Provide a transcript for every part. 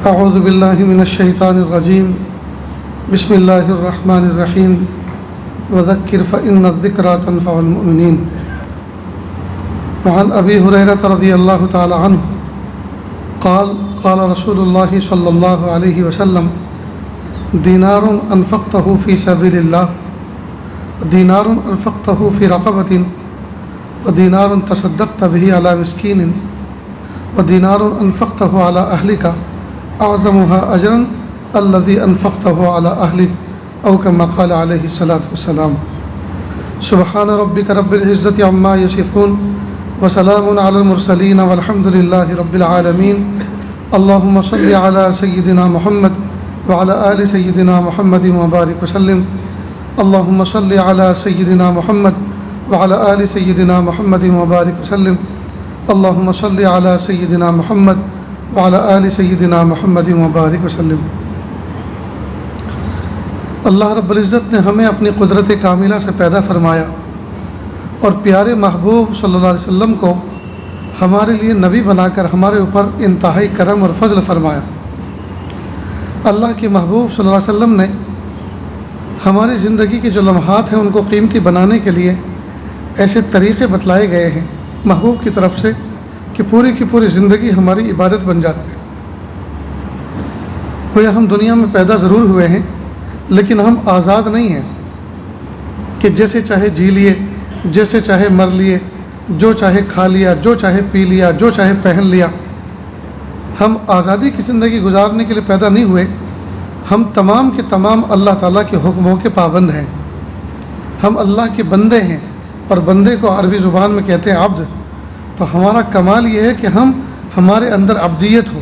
اعوذ باللہ من الشیطان الرجیم بسم اللہ الرحمن الرحیم وذکر فإن الذکرى تنفع المؤمنین وعن ابی ہریرہ رضی اللہ تعالی عنہ قال قال رسول اللہ صلی اللہ علیہ وسلم دینار انفقته فی سبیل اللہ دینار انفقته فی رقبۃ ودینار تصدقت به علی مسکین ودینار انفقته علی اہلک اعظمها اجرا الذي انفقته على اهلك او كما قال عليه الصلاة والسلام سبحان ربك رب العزة عما يصفون وسلام على المرسلين والحمد لله رب العالمين اللهم صل على سيدنا محمد وعلى آل سيدنا محمد وبارك وسلم اللهم صل على سيدنا محمد وعلى آل سيدنا محمد وبارك وسلم اللهم صل على سيدنا محمد وعلى آل سيدنا محمد وبارك وسلم۔ اللہ رب العزت نے ہمیں اپنی قدرت کاملہ سے پیدا فرمایا اور پیارے محبوب صلی اللہ علیہ وسلم کو ہمارے لیے نبی بنا کر ہمارے اوپر انتہائی کرم اور فضل فرمایا۔ اللہ کے محبوب صلی اللہ علیہ وسلم نے ہماری زندگی کے جو لمحات ہیں ان کو قیمتی بنانے کے لیے ایسے طریقے بتلائے گئے ہیں محبوب کی طرف سے کہ پوری کی پوری زندگی ہماری عبادت بن جاتی ہے۔ گویا ہم دنیا میں پیدا ضرور ہوئے ہیں لیکن ہم آزاد نہیں ہیں کہ جیسے چاہے جی لیے، جیسے چاہے مر لیے، جو چاہے کھا لیا، جو چاہے پی لیا، جو چاہے پہن لیا۔ ہم آزادی کی زندگی گزارنے کے لیے پیدا نہیں ہوئے، ہم تمام کے تمام اللہ تعالیٰ کے حکموں کے پابند ہیں۔ ہم اللہ کے بندے ہیں اور بندے کو عربی زبان میں کہتے ہیں عبد۔ تو ہمارا کمال یہ ہے کہ ہمارے اندر عبدیت ہو،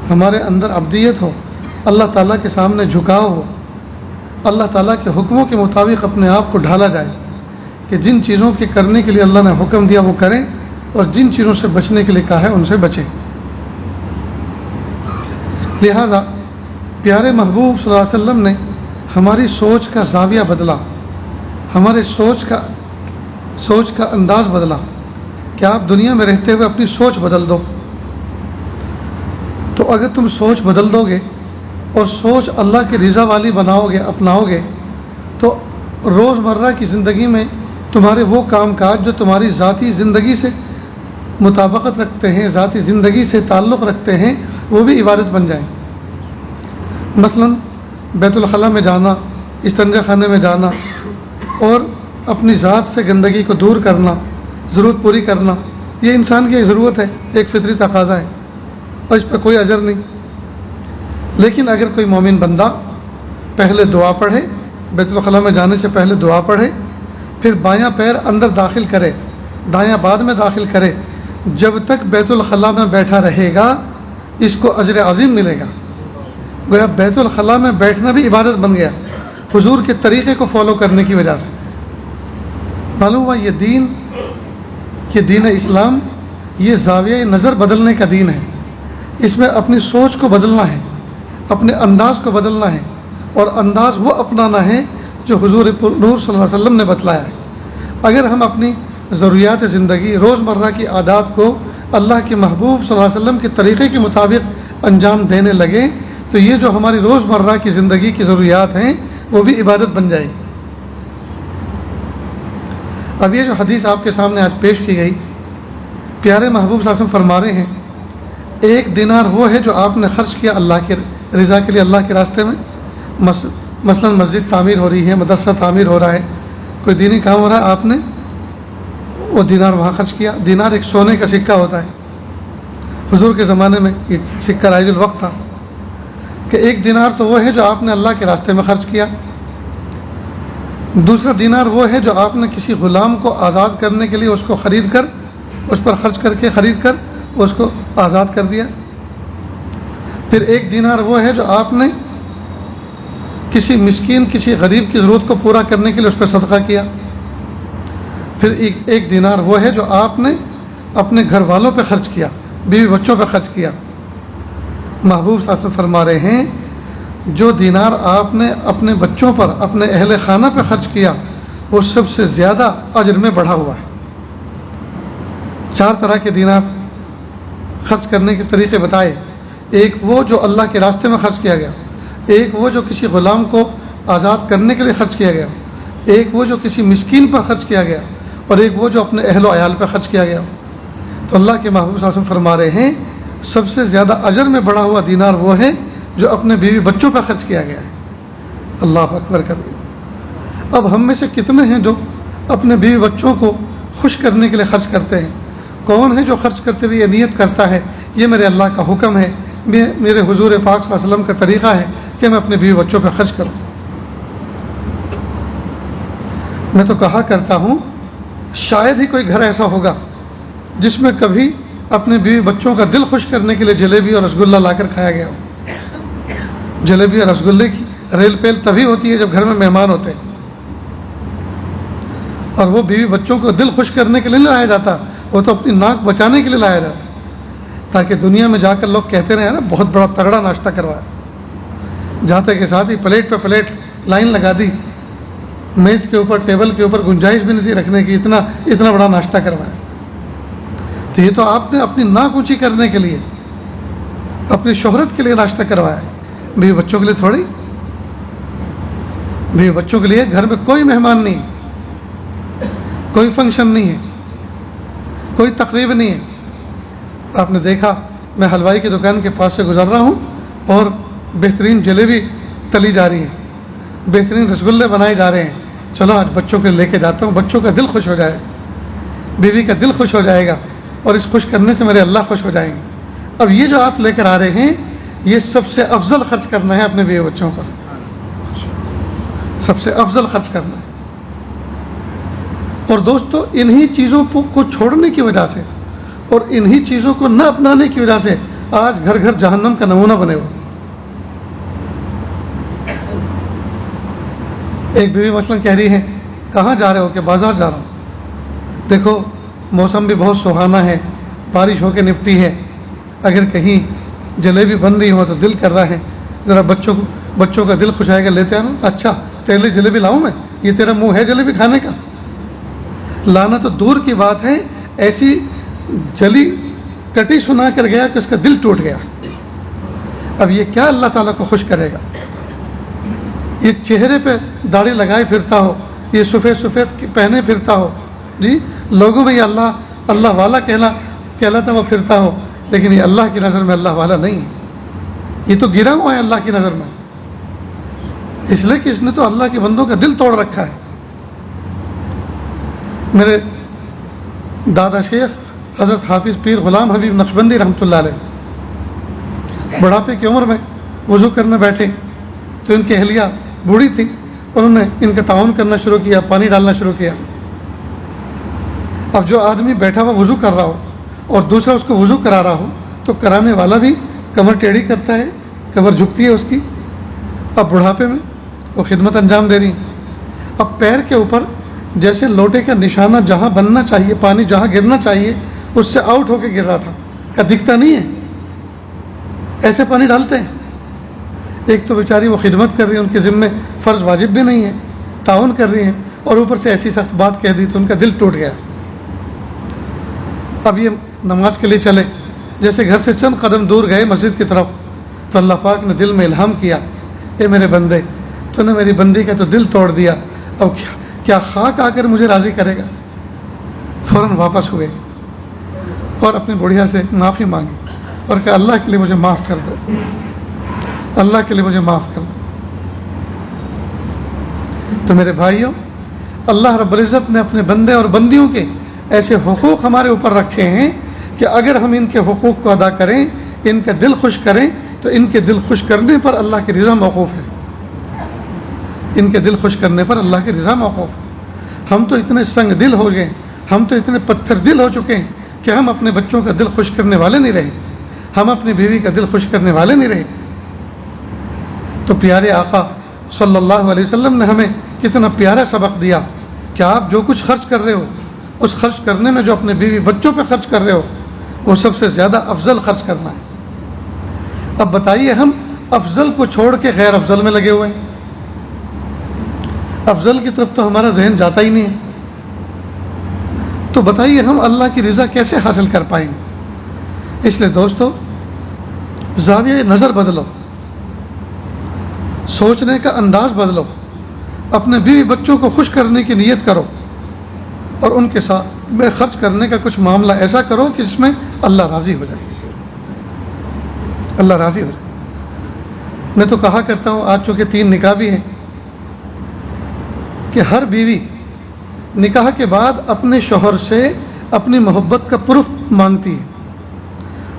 ہمارے اندر عبدیت ہو، اللہ تعالیٰ کے سامنے جھکاؤ ہو، اللہ تعالیٰ کے حکموں کے مطابق اپنے آپ کو ڈھالا جائے کہ جن چیزوں کے کرنے کے لیے اللہ نے حکم دیا وہ کریں اور جن چیزوں سے بچنے کے لیے کہا ہے ان سے بچیں۔ لہذا پیارے محبوب صلی اللہ علیہ وسلم نے ہماری سوچ کا زاویہ بدلا، ہمارے سوچ کا انداز بدلا کہ آپ دنیا میں رہتے ہوئے اپنی سوچ بدل دو۔ تو اگر تم سوچ بدل دو گے اور سوچ اللہ کی رضا والی بناؤ گے، اپناؤ گے، تو روزمرہ کی زندگی میں تمہارے وہ کام کاج جو تمہاری ذاتی زندگی سے مطابقت رکھتے ہیں، ذاتی زندگی سے تعلق رکھتے ہیں، وہ بھی عبادت بن جائیں۔ مثلا بیت الخلاء میں جانا، استنجا خانے میں جانا اور اپنی ذات سے گندگی کو دور کرنا، ضرورت پوری کرنا، یہ انسان کی ایک ضرورت ہے، ایک فطری تقاضا ہے اور اس پہ کوئی اجر نہیں۔ لیکن اگر کوئی مومن بندہ پہلے دعا پڑھے، بیت الخلاء میں جانے سے پہلے دعا پڑھے، پھر بایاں پیر اندر داخل کرے، دایاں بعد میں داخل کرے، جب تک بیت الخلاء میں بیٹھا رہے گا اس کو اجر عظیم ملے گا۔ گویا بیت الخلاء میں بیٹھنا بھی عبادت بن گیا حضور کے طریقے کو فالو کرنے کی وجہ سے۔ معلوم ہوا یہ دین اسلام یہ زاویہ نظر بدلنے کا دین ہے۔ اس میں اپنی سوچ کو بدلنا ہے، اپنے انداز کو بدلنا ہے اور انداز وہ اپنانا ہے جو حضور نور صلی اللہ علیہ وسلم نے بتلایا ہے۔ اگر ہم اپنی ضروریات زندگی، روزمرہ کی عادات کو اللہ کے محبوب صلی اللہ علیہ وسلم کے طریقے کے مطابق انجام دینے لگیں تو یہ جو ہماری روزمرہ کی زندگی کی ضروریات ہیں وہ بھی عبادت بن جائے گی۔ اب یہ جو حدیث آپ کے سامنے آج پیش کی گئی، پیارے محبوب صلی اللہ علیہ وسلم فرما رہے ہیں ایک دینار وہ ہے جو آپ نے خرچ کیا اللہ کی رضا کے لیے، اللہ کے راستے میں۔ مثلا مسجد تعمیر ہو رہی ہے، مدرسہ تعمیر ہو رہا ہے، کوئی دینی کام ہو رہا ہے، آپ نے وہ دینار وہاں خرچ کیا۔ دینار ایک سونے کا سکہ ہوتا ہے، حضور کے زمانے میں یہ سکہ رائج الوقت تھا کہ ایک دینار تو وہ ہے جو آپ نے اللہ کے راستے میں خرچ کیا، دوسرا دینار وہ ہے جو آپ نے کسی غلام کو آزاد کرنے کے لیے اس کو خرید کر، اس پر خرچ کر کے خرید کر اس کو آزاد کر دیا۔ پھر ایک دینار وہ ہے جو آپ نے کسی مسکین، کسی غریب کی ضرورت کو پورا کرنے کے لیے اس پر صدقہ کیا۔ پھر ایک دینار وہ ہے جو آپ نے اپنے گھر والوں پہ خرچ کیا، بیوی بچوں پہ خرچ کیا۔ محبوب صلی اللہ علیہ وسلم فرما رہے ہیں جو دینار آپ نے اپنے بچوں پر، اپنے اہل خانہ پہ خرچ کیا وہ سب سے زیادہ اجر میں بڑھا ہوا ہے۔ 4 طرح کے دینار خرچ کرنے کے طریقے بتائے ایک وہ جو اللہ کے راستے میں خرچ کیا گیا، ایک وہ جو کسی غلام کو آزاد کرنے کے لیے خرچ کیا گیا، ایک وہ جو کسی مسکین پر خرچ کیا گیا، اور ایک وہ جو اپنے اہل و عیال پہ خرچ کیا گیا۔ تو اللہ کے محبوب صلی اللہ علیہ وسلم فرما رہے ہیں سب سے زیادہ اجر میں بڑھا ہوا دینار وہ ہے جو اپنے بیوی بچوں پہ خرچ کیا گیا ہے۔ اللہ اکبر کبیر۔ اب ہم میں سے کتنے ہیں جو اپنے بیوی بچوں کو خوش کرنے کے لیے خرچ کرتے ہیں؟ کون ہے جو خرچ کرتے ہوئے یہ نیت کرتا ہے یہ میرے اللہ کا حکم ہے، میرے حضور پاک صلی اللہ علیہ وسلم کا طریقہ ہے کہ میں اپنے بیوی بچوں پہ خرچ کروں؟ میں تو کہا کرتا ہوں شاید ہی کوئی گھر ایسا ہوگا جس میں کبھی اپنے بیوی بچوں کا دل خوش کرنے کے لیے جلیبی اور رسگلہ لا کر کھایا گیا ہو۔ جلیبی اور رسگلے کی ریل پیل تبھی ہوتی ہے جب گھر میں مہمان ہوتے ہیں، اور وہ بیوی بچوں کو دل خوش کرنے کے لیے نہیں لایا جاتا، وہ تو اپنی ناک بچانے کے لیے لایا جاتا تاکہ دنیا میں جا کر لوگ کہتے رہے نا بہت بڑا تگڑا ناشتہ کروایا۔ جاتے کے ساتھ ہی پلیٹ پہ پلیٹ لائن لگا دی، میز کے اوپر ٹیبل کے اوپر گنجائش بھی نہیں تھی رکھنے کی، اتنا بڑا ناشتہ کروایا۔ تو یہ تو آپ نے اپنی ناک اونچی کرنے کے لیے، اپنی شہرت کے لیے ناشتہ کروایا ہے، بیوی بچوں کے لیے تھوڑی۔ بیوی بچوں کے لیے گھر میں کوئی مہمان نہیں، کوئی فنکشن نہیں ہے، کوئی تقریب نہیں ہے۔ آپ نے دیکھا میں حلوائی کی دکان کے پاس سے گزر رہا ہوں اور بہترین جلیبی تلی جا رہی ہے، بہترین رسگلے بنائے جا رہے ہیں، چلو آج بچوں کے لے کے جاتا ہوں، بچوں کا دل خوش ہو جائے، بیوی کا دل خوش ہو جائے گا، اور اس خوش کرنے سے میرے اللہ خوش ہو جائیں گے۔ اب یہ جو آپ لے کر آ رہے ہیں یہ سب سے افضل خرچ کرنا ہے اپنے بیوی بچوں پر، سب سے افضل خرچ کرنا ہے۔ اور دوستو انہی چیزوں کو چھوڑنے کی وجہ سے اور انہی چیزوں کو نہ اپنانے کی وجہ سے آج گھر گھر جہنم کا نمونہ بنے ہوئے۔ ایک بیوی مثلاً کہہ رہی ہے کہاں جا رہے ہو؟ کہ بازار جا رہا ہوں، دیکھو موسم بھی بہت سہانا ہے، بارش ہو کے نپٹی ہے، اگر کہیں جلیبی بن رہی ہو تو دل کر رہا ہے ذرا بچوں کا دل خوش آئے گا، لیتے آنا۔ اچھا تیرے لیے جلیبی لاؤں میں؟ یہ تیرا منہ ہے جلیبی کھانے کا؟ لانا تو دور کی بات ہے، ایسی جلی کٹی سنا کر گیا کہ اس کا دل ٹوٹ گیا۔ اب یہ کیا اللہ تعالیٰ کو خوش کرے گا؟ یہ چہرے پہ داڑھی لگائے پھرتا ہو، یہ سفید سفید پہنے پھرتا ہو، جی لوگوں میں یہ اللہ والا کہلاتا وہ پھرتا ہو، لیکن یہ اللہ کی نظر میں اللہ والا نہیں ہے، یہ تو گرا ہوا ہے اللہ کی نظر میں، اس لیے کہ اس نے تو اللہ کے بندوں کا دل توڑ رکھا ہے۔ میرے دادا شیخ حضرت حافظ پیر غلام حبیب نقشبندی رحمۃ اللہ علیہ بڑھاپے کی عمر میں وضو کرنے بیٹھے تو ان کی اہلیہ بوڑھی تھی، انہوں نے ان کا تعاون کرنا شروع کیا، پانی ڈالنا شروع کیا۔ اب جو آدمی بیٹھا ہوا وضو کر رہا ہو اور دوسرا اس کو وضو کرا رہا ہو تو کرانے والا بھی کمر ٹیڑھی کرتا ہے، کمر جھکتی ہے اس کی۔ اب بڑھاپے میں وہ خدمت انجام دے رہی ہیں، اب پیر کے اوپر جیسے لوٹے کا نشانہ جہاں بننا چاہیے، پانی جہاں گرنا چاہیے اس سے آؤٹ ہو کے گر رہا تھا، کیا دکھتا نہیں ہے؟ ایسے پانی ڈالتے ہیں۔ ایک تو بیچاری وہ خدمت کر رہی ہے، ان کے ذمے فرض واجب بھی نہیں ہے، تعاون کر رہی ہیں، اور اوپر سے ایسی سخت بات کہہ دی تو ان کا دل ٹوٹ گیا۔ اب یہ نماز کے لیے چلے، جیسے گھر سے چند قدم دور گئے مسجد کی طرف تو اللہ پاک نے دل میں الہام کیا، اے میرے بندے تو نے میری بندی کا تو دل توڑ دیا، اب کیا خاک آ کر مجھے راضی کرے گا؟ فوراً واپس ہوئے اور اپنی بڑھیا سے معافی مانگی اور کہا اللہ کے لیے مجھے معاف کر دو، اللہ کے لیے مجھے معاف کر دو۔ تو میرے بھائیوں، اللہ رب العزت نے اپنے بندے اور بندیوں کے ایسے حقوق ہمارے اوپر رکھے ہیں کہ اگر ہم ان کے حقوق کو ادا کریں، ان کا دل خوش کریں، تو ان کے دل خوش کرنے پر اللہ کی رضا موقوف ہے، ان کے دل خوش کرنے پر اللہ کی رضا موقوف ہے۔ ہم تو اتنے سنگ دل ہو گئے، ہم تو اتنے پتھر دل ہو چکے ہیں کہ ہم اپنے بچوں کا دل خوش کرنے والے نہیں رہے، ہم اپنی بیوی کا دل خوش کرنے والے نہیں رہے۔ تو پیارے آقا صلی اللہ علیہ وسلم نے ہمیں کتنا پیارا سبق دیا کہ آپ جو کچھ خرچ کر رہے ہو، اس خرچ کرنے میں جو اپنے بیوی بچوں پہ خرچ کر رہے ہو وہ سب سے زیادہ افضل خرچ کرنا ہے۔ اب بتائیے ہم افضل کو چھوڑ کے غیر افضل میں لگے ہوئے ہیں، افضل کی طرف تو ہمارا ذہن جاتا ہی نہیں ہے، تو بتائیے ہم اللہ کی رضا کیسے حاصل کر پائیں گے؟ اس لیے دوستو زاویہ نظر بدلو، سوچنے کا انداز بدلو، اپنے بیوی بچوں کو خوش کرنے کی نیت کرو، اور ان کے ساتھ میں خرچ کرنے کا کچھ معاملہ ایسا کرو کہ جس میں اللہ راضی ہو جائے، اللہ راضی ہو جائے۔ میں تو کہا کرتا ہوں، آج چونکہ 3 نکاح بھی ہیں، کہ ہر بیوی نکاح کے بعد اپنے شوہر سے اپنی محبت کا پروف مانگتی ہے۔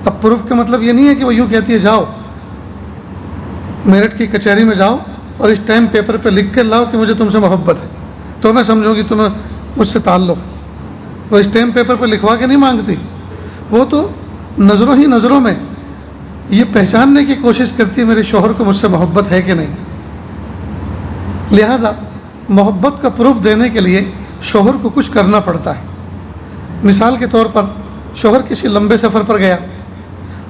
اب پروف کا مطلب یہ نہیں ہے کہ وہ یوں کہتی ہے جاؤ میرٹھ کی کچہری میں جاؤ اور اس ٹائم پیپر پہ لکھ کے لاؤ کہ مجھے تم سے محبت ہے تو میں سمجھوں گی تمہیں مجھ سے تعلق۔ وہ اس ٹائم پیپر پہ لکھوا کے نہیں مانگتی، وہ تو نظروں ہی نظروں میں یہ پہچاننے کی کوشش کرتی ہے میرے شوہر کو مجھ سے محبت ہے کہ نہیں۔ لہٰذا محبت کا پروف دینے کے لیے شوہر کو کچھ کرنا پڑتا ہے۔ مثال کے طور پر شوہر کسی لمبے سفر پر گیا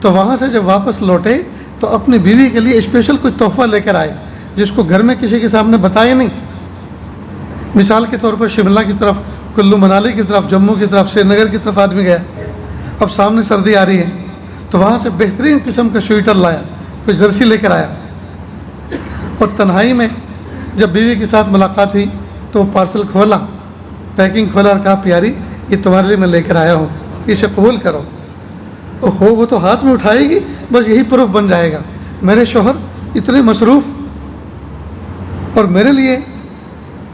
تو وہاں سے جب واپس لوٹے تو اپنی بیوی کے لیے اسپیشل کچھ تحفہ لے کر آئے جس کو گھر میں کسی کے سامنے بتایا نہیں۔ مثال کے طور پر شملہ کی طرف، کلو منالی کی طرف، جموں کی طرف، سری نگر کی طرف آدمی گیا، اب سامنے سردی آ رہی ہے تو وہاں سے بہترین قسم کا سویٹر لایا، کچھ جرسی لے کر آیا، اور تنہائی میں جب بیوی کے ساتھ ملاقات ہوئی تو وہ پارسل کھولا، پیکنگ کھولا اور کہا پیاری یہ تمہارے لیے میں لے کر آیا ہوں، اسے قبول کرو۔ وہ تو ہاتھ میں اٹھائے گی، بس یہی پروف بن جائے گا میرے شوہر اتنے مصروف، اور میرے لیے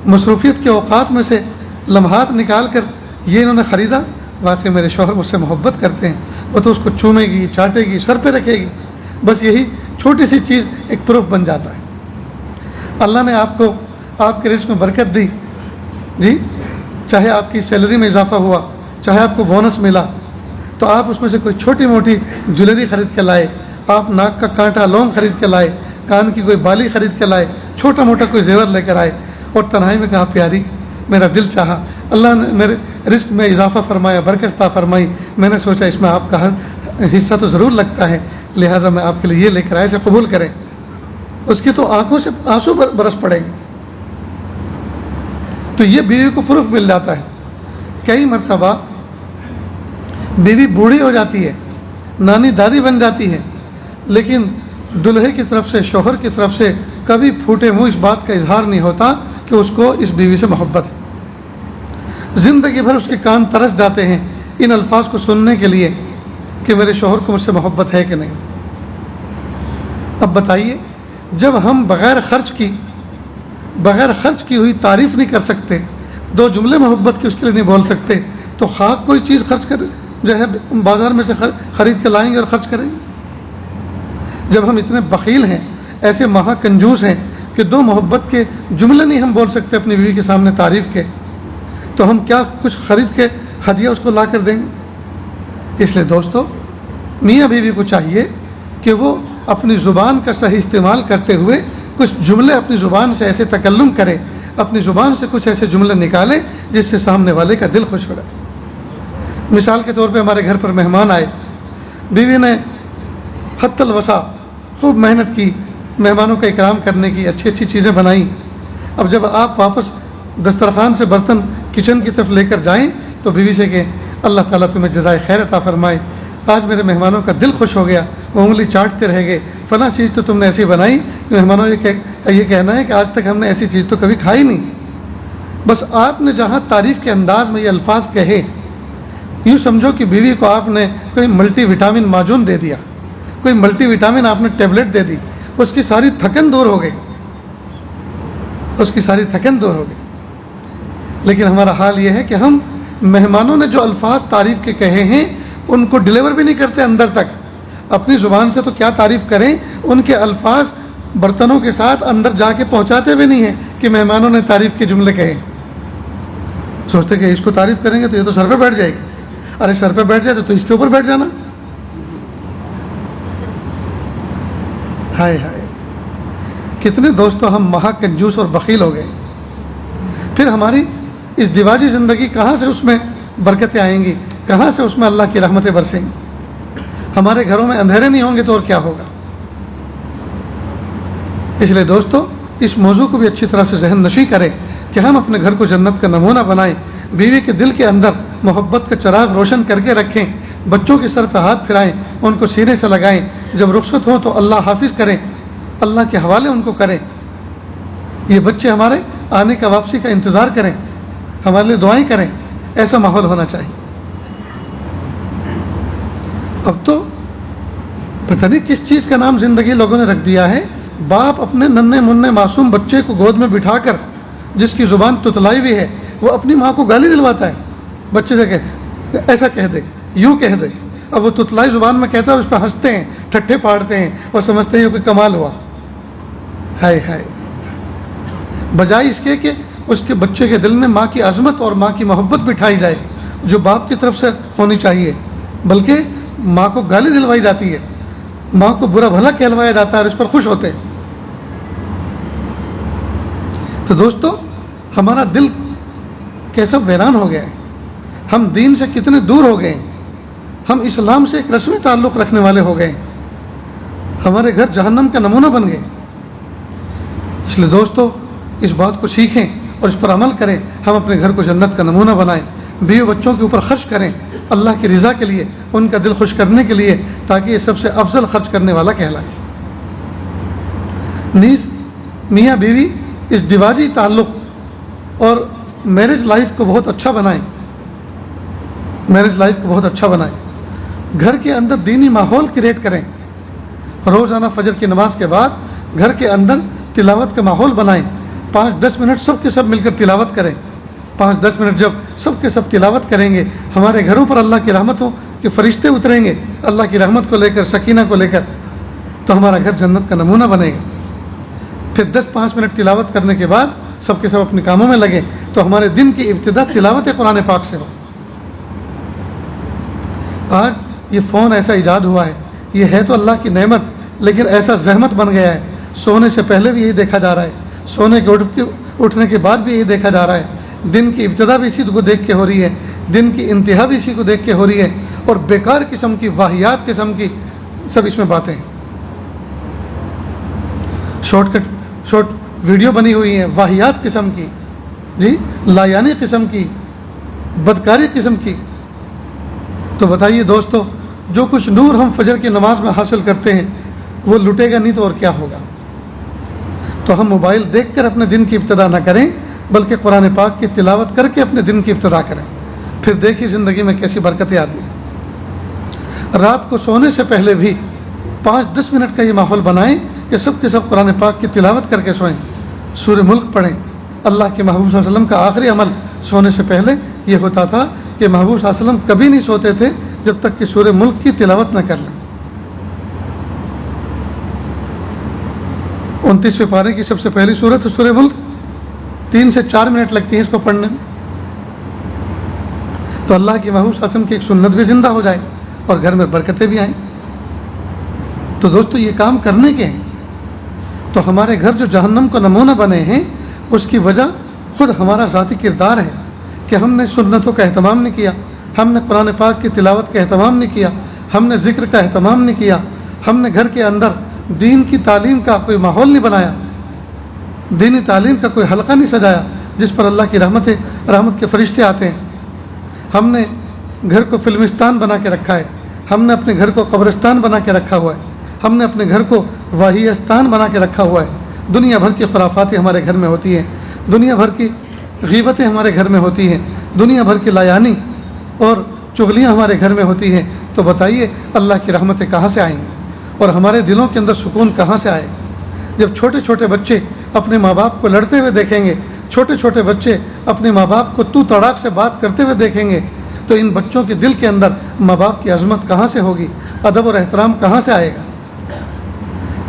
مصروفیت کے اوقات میں سے لمحات نکال کر یہ انہوں نے خریدا، واقعی میرے شوہر مجھ سے محبت کرتے ہیں۔ وہ تو اس کو چومے گی، چاٹے گی، سر پہ رکھے گی، بس یہی چھوٹی سی چیز ایک پروف بن جاتا ہے۔ اللہ نے آپ کو آپ کے رزق میں برکت دی، جی، چاہے آپ کی سیلری میں اضافہ ہوا، چاہے آپ کو بونس ملا، تو آپ اس میں سے کوئی چھوٹی موٹی جویلری خرید کے لائے، آپ ناک کا کانٹا لونگ خرید کے لائے، کان کی کوئی بالی خرید کے لائے، چھوٹا موٹا کوئی زیور لے کر آئے، اور تنہائی میں کہا پیاری میرا دل چاہا، اللہ نے میرے رزق میں اضافہ فرمایا، برکت عطا فرمائی، میں نے سوچا اس میں آپ کا حصہ تو ضرور لگتا ہے، لہٰذا میں آپ کے لیے یہ لے کر آیا، اسے قبول کریں۔ اس کی تو آنکھوں سے آنسو برس پڑیں گے۔ تو یہ بیوی کو پروف مل جاتا ہے۔ کئی مرتبہ بیوی بوڑھی ہو جاتی ہے، نانی دادی بن جاتی ہے، لیکن دلہے کی طرف سے، شوہر کی طرف سے کبھی پھوٹے منہ اس بات کا اظہار نہیں ہوتا کہ اس کو اس بیوی سے محبت ہے۔ زندگی بھر اس کے کان ترس جاتے ہیں ان الفاظ کو سننے کے لیے کہ میرے شوہر کو مجھ سے محبت ہے کہ نہیں۔ اب بتائیے، جب ہم بغیر خرچ کی ہوئی تعریف نہیں کر سکتے، 2 جملے محبت کے اس کے لیے نہیں بول سکتے، تو خاک کوئی چیز خرچ کر جو ہے بازار میں سے خرید کے لائیں گے اور خرچ کریں گے؟ جب ہم اتنے بخیل ہیں، ایسے مہا کنجوس ہیں کہ 2 محبت کے جملے نہیں ہم بول سکتے اپنی بیوی کے سامنے تعریف کے، تو ہم کیا کچھ خرید کے ہدیہ اس کو لا کر دیں گے؟ اس لیے دوستو، میاں بیوی کو چاہیے کہ وہ اپنی زبان کا صحیح استعمال کرتے ہوئے کچھ جملے اپنی زبان سے ایسے تکلم کرے، اپنی زبان سے کچھ ایسے جملے نکالے جس سے سامنے والے کا دل خوش ہو جائے۔ مثال کے طور پہ ہمارے گھر پر مہمان آئے، بیوی نے حتی الوسع خوب محنت کی مہمانوں کا اکرام کرنے کی، اچھی اچھی چیزیں بنائیں۔ اب جب آپ واپس دسترخوان سے برتن کچن کی طرف لے کر جائیں تو بیوی سے کہیں اللہ تعالیٰ تمہیں جزائے خیر عطا فرمائے، آج میرے مہمانوں کا دل خوش ہو گیا، وہ انگلی چاٹتے رہ گئے، فلاں چیز تو تم نے ایسی بنائی کہ مہمانوں کا یہ کہنا ہے کہ آج تک ہم نے ایسی چیز تو کبھی کھائی نہیں۔ بس آپ نے جہاں تعریف کے انداز میں یہ الفاظ کہے، یوں سمجھو کہ بیوی کو آپ نے کوئی ملٹی وٹامن معجون دے دیا، کوئی ملٹی وٹامن آپ نے ٹیبلٹ دے دی، اس کی ساری تھکن دور ہو گئی، اس کی ساری تھکن دور ہو گئی۔ لیکن ہمارا حال یہ ہے کہ ہم مہمانوں نے جو الفاظ تعریف کے کہے ہیں ان کو ڈلیور بھی نہیں کرتے اندر تک، اپنی زبان سے تو کیا تعریف کریں، ان کے الفاظ برتنوں کے ساتھ اندر جا کے پہنچاتے بھی نہیں ہیں کہ مہمانوں نے تعریف کے جملے کہے۔ سوچتے کہ اس کو تعریف کریں گے تو یہ تو سر پہ بیٹھ جائے گی، ارے سر پہ بیٹھ جائے تو اس کے اوپر بیٹھ جانا۔ ہائے ہائے، کتنے دوستوں ہم مہا کنجوس اور بخیل ہو گئے۔ پھر ہماری اس دیواجی زندگی کہاں سے اس میں برکتیں آئیں گی، کہاں سے اس میں اللہ کی رحمتیں برسیں گی؟ ہمارے گھروں میں اندھیرے نہیں ہوں گے تو اور کیا ہوگا؟ اس لیے دوستو، اس موضوع کو بھی اچھی طرح سے ذہن نشی کریں کہ ہم اپنے گھر کو جنت کا نمونہ بنائیں، بیوی کے دل کے اندر محبت کا چراغ روشن کر کے رکھیں، بچوں کے سر پہ ہاتھ پھرائیں، ان کو سینے سے لگائیں، جب رخصت ہوں تو اللہ حافظ کریں، اللہ کے حوالے ان کو کریں۔ یہ بچے ہمارے آنے کا، واپسی کا انتظار کریں، ہمارے لیے دعائیں کریں، ایسا ماحول ہونا چاہیے۔ اب تو پتہ نہیں کس چیز کا نام زندگی لوگوں نے رکھ دیا ہے، باپ اپنے ننھے منھے معصوم بچے کو گود میں بٹھا کر، جس کی زبان تتلائی ہوئی ہے، وہ اپنی ماں کو گالی دلواتا ہے، بچے سے کہ ایسا کہہ دے، یوں کہہ دے، اب وہ تتلائی زبان میں کہتا ہے، اس پہ ہنستے ہیں، ٹھٹھے پاڑتے ہیں اور سمجھتے ہیں کہ کمال ہوا۔ ہائے ہائے، بجائے اس کے کہ اس کے بچے کے دل میں ماں کی عظمت اور ماں کی محبت بٹھائی جائے جو باپ کی طرف سے ہونی چاہیے، بلکہ ماں کو گالی دلوائی جاتی ہے، ماں کو برا بھلا کہلوایا جاتا ہے اور اس پر خوش ہوتے ہیں۔ تو دوستو، ہمارا دل کیسا ویران ہو گیا ہے، ہم دین سے کتنے دور ہو گئے ہیں، ہم اسلام سے ایک رسمی تعلق رکھنے والے ہو گئے ہیں، ہمارے گھر جہنم کا نمونہ بن گئے۔ اس لیے دوستو، اس بات کو سیکھیں اور اس پر عمل کریں، ہم اپنے گھر کو جنت کا نمونہ بنائیں، بیوی بچوں کے اوپر خرچ کریں اللہ کی رضا کے لیے، ان کا دل خوش کرنے کے لیے، تاکہ یہ سب سے افضل خرچ کرنے والا کہلائے۔ نیز میاں بیوی اس دیواجی تعلق اور میرج لائف کو بہت اچھا بنائیں، میرج لائف کو بہت اچھا بنائیں، گھر کے اندر دینی ماحول کریٹ کریں، روزانہ فجر کی نماز کے بعد گھر کے اندر تلاوت کا ماحول بنائیں، 5-10 منٹ سب کے سب مل کر تلاوت کریں۔ 5-10 منٹ جب سب کے سب تلاوت کریں گے، ہمارے گھروں پر اللہ کی رحمتوں کے فرشتے اتریں گے، اللہ کی رحمت کو لے کر، سکینہ کو لے کر، تو ہمارا گھر جنت کا نمونہ بنے گا۔ پھر 10-5 منٹ تلاوت کرنے کے بعد سب کے سب اپنے کاموں میں لگیں، تو ہمارے دن کی ابتدا تلاوت قرآن پاک سے ہو۔ آج یہ فون ایسا ایجاد ہوا ہے، یہ ہے تو اللہ کی نعمت، لیکن ایسا زحمت بن گیا ہے، سونے سے پہلے بھی یہی دیکھا جا رہا ہے، سونے کے اٹھنے کے بعد بھی یہی دیکھا جا رہا ہے، دن کی ابتدا بھی اسی کو دیکھ کے ہو رہی ہے، دن کی انتہا بھی اسی کو دیکھ کے ہو رہی ہے، اور بیکار قسم کی، واہیات قسم کی سب اس میں باتیں ہیں، شارٹ ویڈیو بنی ہوئی ہیں، واہیات قسم کی، جی، لایانی قسم کی، بدکاری قسم کی۔ تو بتائیے دوستو، جو کچھ نور ہم فجر کی نماز میں حاصل کرتے ہیں وہ لٹے گا نہیں تو اور کیا ہوگا؟ تو ہم موبائل دیکھ کر اپنے دن کی ابتدا نہ کریں، بلکہ قرآن پاک کی تلاوت کر کے اپنے دن کی ابتدا کریں، پھر دیکھیں زندگی میں کیسی برکتیں آتی ہیں۔ رات کو سونے سے پہلے بھی 5-10 منٹ کا یہ ماحول بنائیں کہ سب کے سب قرآن پاک کی تلاوت کر کے سوئیں، سورہ ملک پڑھیں۔ اللہ کے محبوب صلی اللہ علیہ وسلم کا آخری عمل سونے سے پہلے یہ ہوتا تھا کہ محبوب صلی اللہ علیہ وسلم کبھی نہیں سوتے تھے جب تک کہ سورہ ملک کی تلاوت نہ کر لیں۔ 29ویں پارے کی سب سے پہلی سورت ہے سورہ ملک، 3 سے 4 منٹ لگتی ہیں اس کو پڑھنے میں، تو اللہ کی محبوب صلی اللہ علیہ وسلم کی ایک سنت بھی زندہ ہو جائے اور گھر میں برکتیں بھی آئیں۔ تو دوستو، یہ کام کرنے کے ہیں، تو ہمارے گھر جو جہنم کا نمونہ بنے ہیں، اس کی وجہ خود ہمارا ذاتی کردار ہے کہ ہم نے سنتوں کا اہتمام نہیں کیا، ہم نے قرآن پاک کی تلاوت کا اہتمام نہیں کیا، ہم نے ذکر کا اہتمام نہیں کیا، ہم نے گھر کے اندر دین کی تعلیم کا کوئی ماحول نہیں بنایا، دینی تعلیم کا کوئی حلقہ نہیں سجایا جس پر اللہ کی رحمت کے فرشتے آتے ہیں۔ ہم نے گھر کو فلمستان بنا کے رکھا ہے، ہم نے اپنے گھر کو قبرستان بنا کے رکھا ہوا ہے، ہم نے اپنے گھر کو واہیستان بنا کے رکھا ہوا ہے۔ دنیا بھر کی خرافاتیں ہمارے گھر میں ہوتی ہیں، دنیا بھر کی غیبتیں ہمارے گھر میں ہوتی ہیں، دنیا بھر کی لایانی اور چغلیاں ہمارے گھر میں ہوتی ہیں۔ تو بتائیے اللہ کی رحمتیں کہاں سے آئیں گی اور ہمارے دلوں کے اندر سکون کہاں سے آئے؟ جب چھوٹے چھوٹے بچے اپنے ماں باپ کو لڑتے ہوئے دیکھیں گے، چھوٹے چھوٹے بچے اپنے ماں باپ کو تو تڑاک سے بات کرتے ہوئے دیکھیں گے، تو ان بچوں کے دل کے اندر ماں باپ کی عظمت کہاں سے ہوگی، ادب اور احترام کہاں سے آئے گا؟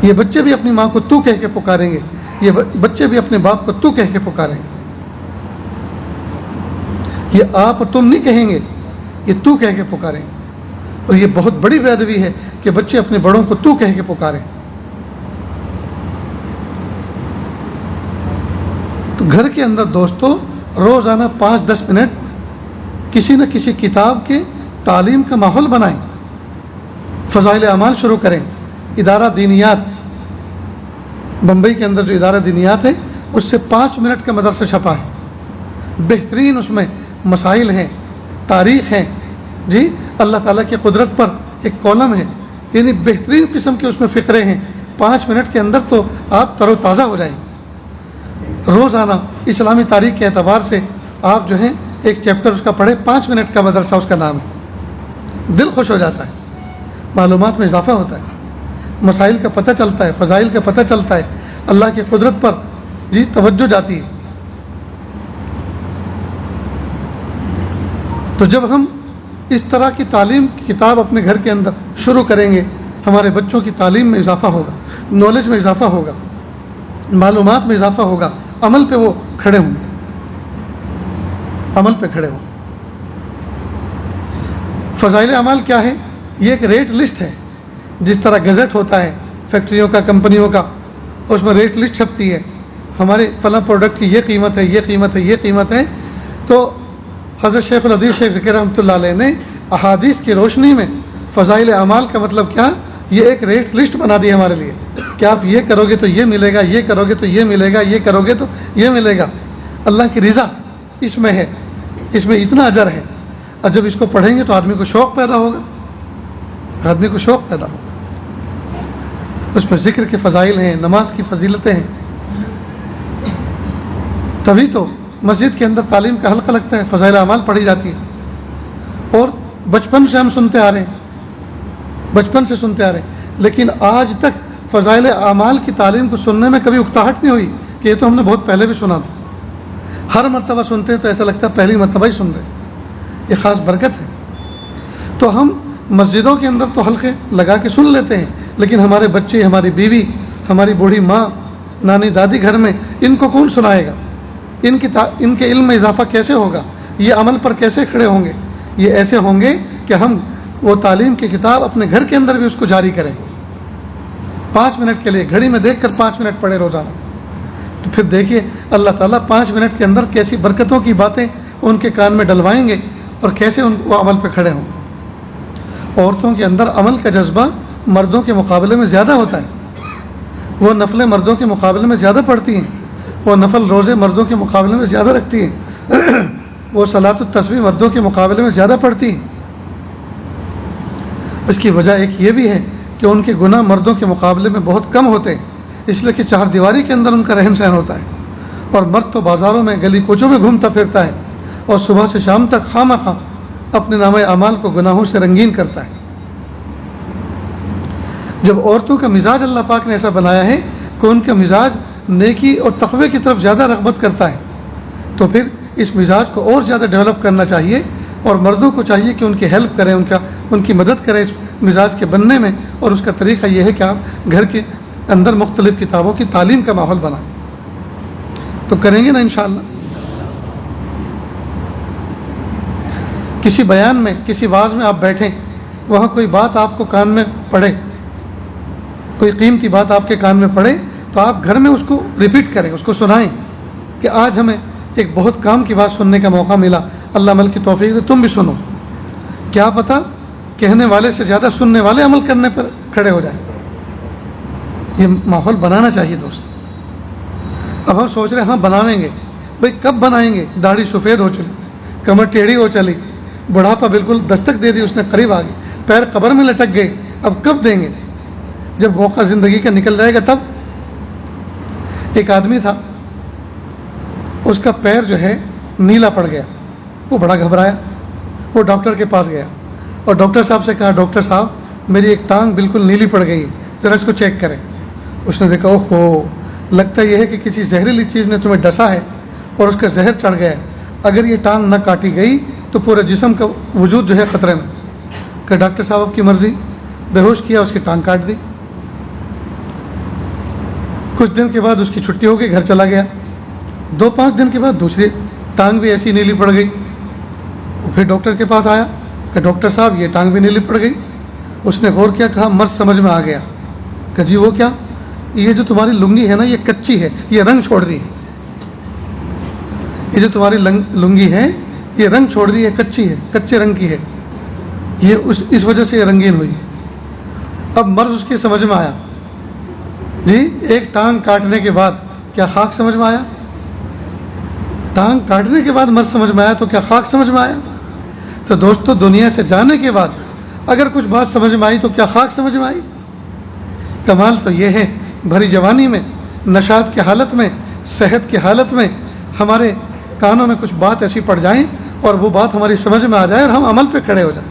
یہ بچے بھی اپنی ماں کو تو کہہ کے پکاریں گے، یہ بچے بھی اپنے باپ کو تو کہہ کے پکاریں گے۔ یہ آپ اور تم نہیں کہیں گے، یہ تو کہہ کے پکاریں گے۔ اور یہ بہت بڑی بے ادبی ہے کہ بچے اپنے بڑوں کو تو کہہ کے پکاریں۔ تو گھر کے اندر دوستو روزانہ 5-10 منٹ کسی نہ کسی کتاب کے تعلیم کا ماحول بنائیں، فضائل اعمال شروع کریں۔ ادارہ دینیات، بمبئی کے اندر جو ادارہ دینیات ہے اس سے 5 منٹ کا مدرسہ چھپا ہے، بہترین اس میں مسائل ہیں، تاریخ ہیں، جی، اللہ تعالیٰ کی قدرت پر ایک کالم ہے، یعنی بہترین قسم کے اس میں فقرے ہیں. 5 منٹ کے اندر تو آپ تر و تازہ ہو جائیں. روزانہ اسلامی تاریخ کے اعتبار سے آپ جو ہیں ایک چیپٹر اس کا پڑھیں. 5 منٹ کا مدرسہ اس کا نام ہے. دل خوش ہو جاتا ہے، معلومات میں اضافہ ہوتا ہے، مسائل کا پتہ چلتا ہے، فضائل کا پتہ چلتا ہے، اللہ کی قدرت پر توجہ جاتی ہے. تو جب ہم اس طرح کی تعلیم کی کتاب اپنے گھر کے اندر شروع کریں گے، ہمارے بچوں کی تعلیم میں اضافہ ہوگا، نالج میں اضافہ ہوگا، معلومات میں اضافہ ہوگا، عمل پہ وہ کھڑے ہوں گے، عمل پہ کھڑے ہوں. فضائل اعمال کیا ہے؟ یہ ایک ریٹ لسٹ ہے. جس طرح گزٹ ہوتا ہے فیکٹریوں کا، کمپنیوں کا، اس میں ریٹ لسٹ چھپتی ہے، ہمارے فلاں پروڈکٹ کی یہ قیمت ہے، یہ قیمت ہے، یہ قیمت ہے. تو حضرت شیخ الحدیث شیخ ذکر رحمۃ اللہ علیہ نے احادیث کی روشنی میں فضائل اعمال کا مطلب کیا، یہ ایک ریٹ لسٹ بنا دی ہمارے لیے کہ آپ یہ کرو گے تو یہ ملے گا، یہ کرو گے تو یہ ملے گا، یہ کرو گے تو یہ ملے گا. اللہ کی رضا اس میں ہے، اس میں اتنا اجر ہے. اور جب اس کو پڑھیں گے تو آدمی کو شوق پیدا ہوگا، آدمی کو شوق پیدا ہوگا. اس میں ذکر کے فضائل ہیں، نماز کی فضیلتیں ہیں. تبھی تو مسجد کے اندر تعلیم کا حلقہ لگتا ہے، فضائل اعمال پڑھی جاتی ہے. اور بچپن سے ہم سنتے آ رہے ہیں، بچپن سے سنتے آ رہے ہیں، لیکن آج تک فضائل اعمال کی تعلیم کو سننے میں کبھی اکتاہٹ نہیں ہوئی کہ یہ تو ہم نے بہت پہلے بھی سنا تھا. ہر مرتبہ سنتے ہیں تو ایسا لگتا ہے پہلی مرتبہ ہی سن رہے. یہ خاص برکت ہے. تو ہم مسجدوں کے اندر تو حلقے لگا کے سن لیتے ہیں، لیکن ہمارے بچے، ہماری بیوی، ہماری بوڑھی ماں، نانی دادی گھر میں، ان کو کون سنائے گا؟ ان کے علم میں اضافہ کیسے ہوگا؟ یہ عمل پر کیسے کھڑے ہوں گے؟ یہ ایسے ہوں گے کہ ہم وہ تعلیم کی کتاب اپنے گھر کے اندر بھی اس کو جاری کریں. 5 منٹ کے لیے گھڑی میں دیکھ کر 5 منٹ پڑھے روزانہ. تو پھر دیکھیے اللہ تعالیٰ 5 منٹ کے اندر کیسی برکتوں کی باتیں ان کے کان میں ڈلوائیں گے اور کیسے وہ عمل پہ کھڑے ہوں. عورتوں کے اندر عمل کا جذبہ مردوں کے مقابلے میں زیادہ ہوتا ہے. وہ نفلیں مردوں کے مقابلے میں زیادہ پڑھتی ہیں، وہ نفل روزے مردوں کے مقابلے میں زیادہ رکھتی ہیں، وہ صلاۃ التسبیح مردوں کے مقابلے میں زیادہ پڑھتی ہیں. اس کی وجہ ایک یہ بھی ہے کہ ان کے گناہ مردوں کے مقابلے میں بہت کم ہوتے ہیں، اس لیے کہ 4 دیواری کے اندر ان کا رہن سہن ہوتا ہے. اور مرد تو بازاروں میں گلی کوچوں میں گھومتا پھرتا ہے اور صبح سے شام تک خواہ مخواہ اپنے نامہ اعمال کو گناہوں سے رنگین کرتا ہے. جب عورتوں کا مزاج اللہ پاک نے ایسا بنایا ہے کہ ان کا مزاج نیکی اور تقوی کی طرف زیادہ رغبت کرتا ہے، تو پھر اس مزاج کو اور زیادہ ڈیولپ کرنا چاہیے. اور مردوں کو چاہیے کہ ان کی ہیلپ کریں، ان کی مدد کریں اس مزاج کے بننے میں. اور اس کا طریقہ یہ ہے کہ آپ گھر کے اندر مختلف کتابوں کی تعلیم کا ماحول بنائیں. تو کریں گے نا انشاءاللہ. کسی بیان میں، کسی واعظ میں آپ بیٹھیں، وہاں کوئی بات آپ کو کان میں پڑے، کوئی قیمتی بات آپ کے کان میں پڑے، تو آپ گھر میں اس کو ریپیٹ کریں، اس کو سنائیں کہ آج ہمیں ایک بہت کام کی بات سننے کا موقع ملا، اللہ عمل کی توفیق دے، تم بھی سنو. کیا پتہ کہنے والے سے زیادہ سننے والے عمل کرنے پر کھڑے ہو جائیں. یہ ماحول بنانا چاہیے دوست. اب ہم سوچ رہے ہیں ہاں بنائیں گے. بھئی کب بنائیں گے؟ داڑھی سفید ہو چلی، کمر ٹیڑھی ہو چلی، بڑھاپا بالکل دستک دے دی، اس نے قریب آ گئی، پیر قبر میں لٹک گئے. اب کب دیں گے؟ جب موقع زندگی کا نکل جائے گا تب. ایک آدمی تھا، اس کا پیر جو ہے نیلا پڑ گیا. وہ بڑا گھبرایا، وہ ڈاکٹر کے پاس گیا اور ڈاکٹر صاحب سے کہا ڈاکٹر صاحب میری ایک ٹانگ بالکل نیلی پڑ گئی، ذرا اس کو چیک کریں. اس نے دیکھا اوہو، لگتا یہ ہے کہ کسی زہریلی چیز نے تمہیں ڈسا ہے اور اس کا زہر چڑھ گیا ہے. اگر یہ ٹانگ نہ کاٹی گئی تو پورے جسم کا وجود جو ہے خطرے میں. کہ ڈاکٹر صاحب آپ کی مرضی. بے ہوش کیا، اس کی ٹانگ کاٹ دی. کچھ دن کے بعد اس کی چھٹی ہو گئی، گھر چلا گیا. 2-5 دن کے بعد دوسری ٹانگ بھی ایسی نیلی پڑ گئی. پھر ڈاکٹر کے پاس آیا کہ ڈاکٹر صاحب یہ ٹانگ بھی نیلی پڑ گئی. اس نے غور کیا، کہا مرض سمجھ میں آ گیا. کہ جی وہ کیا؟ یہ جو تمہاری لنگی ہے نا یہ کچی ہے، یہ رنگ چھوڑ رہی ہے. یہ جو تمہاری لنگی ہے یہ رنگ چھوڑ رہی ہے، کچی ہے، کچے رنگ کی ہے، یہ اس وجہ سے یہ رنگین ہوئی. اب مرض اس کی سمجھ میں آیا. جی ایک ٹانگ کاٹنے کے بعد کیا خاک سمجھ میں آیا؟ ٹانگ کاٹنے کے بعد مرض سمجھ میں آیا تو کیا خاک سمجھ میں آیا؟ تو دوستو دنیا سے جانے کے بعد اگر کچھ بات سمجھ میں آئی تو کیا خاک سمجھ میں آئی؟ کمال تو یہ ہے بھری جوانی میں، نشاط کی حالت میں، صحت کی حالت میں ہمارے کانوں میں کچھ بات ایسی پڑ جائیں اور وہ بات ہماری سمجھ میں آ جائے اور ہم عمل پہ کھڑے ہو جائیں.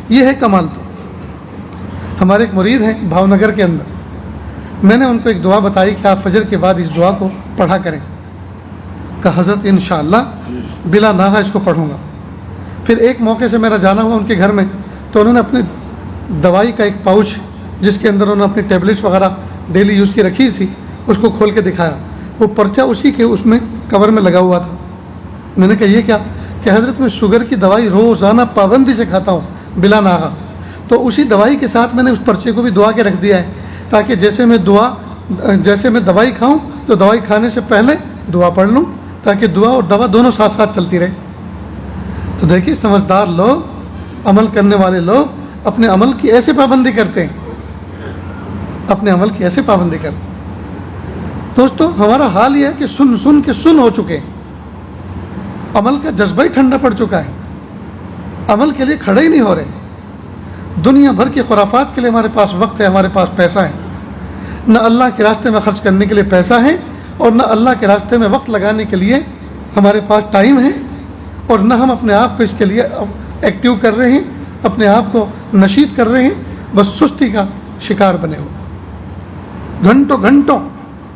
یہ ہے کمال. تو ہمارے ایک مرید ہیں بھاؤ نگر کے اندر، میں نے ان کو ایک دعا بتائی کہ آپ فجر کے بعد اس دعا کو پڑھا کریں. کہ حضرت انشاءاللہ بلا ناغہ اس کو پڑھوں گا. پھر ایک موقع سے میرا جانا ہوا ان کے گھر میں، تو انہوں نے اپنی دوائی کا ایک پاؤچ جس کے اندر انہوں نے اپنی ٹیبلٹس وغیرہ ڈیلی یوز کی رکھی تھی اس کو کھول کے دکھایا. وہ پرچہ اسی کے اس میں کور میں لگا ہوا تھا. میں نے کہا یہ کیا؟ کہ حضرت میں شوگر کی دوائی روزانہ پابندی سے کھاتا ہوں بلا ناغہ. تو اسی دوائی کے ساتھ میں نے اس پرچے کو بھی دعا کے رکھ دیا ہے تاکہ جیسے میں دوائی کھاؤں تو دوائی کھانے سے پہلے دعا پڑھ لوں تاکہ دعا اور دوا دونوں ساتھ ساتھ چلتی رہے. تو دیکھیے سمجھدار لوگ، عمل کرنے والے لوگ اپنے عمل کی ایسے پابندی کرتے ہیں، اپنے عمل کی ایسے پابندی کرتے ہیں. دوستو ہمارا حال یہ ہے کہ سن کے سن ہو چکے ہیں، عمل کا جذبہ ہی ٹھنڈا پڑ چکا ہے، عمل کے لیے کھڑے ہی نہیں ہو رہے. دنیا بھر کے خرافات کے لیے ہمارے پاس وقت ہے، ہمارے پاس پیسہ ہے. نہ اللہ کے راستے میں خرچ کرنے کے لیے پیسہ ہے اور نہ اللہ کے راستے میں وقت لگانے کے لیے ہمارے پاس ٹائم ہے، اور نہ ہم اپنے آپ کو اس کے لیے ایکٹیو کر رہے ہیں، اپنے آپ کو نشید کر رہے ہیں. بس سستی کا شکار بنے ہوئے گھنٹوں گھنٹوں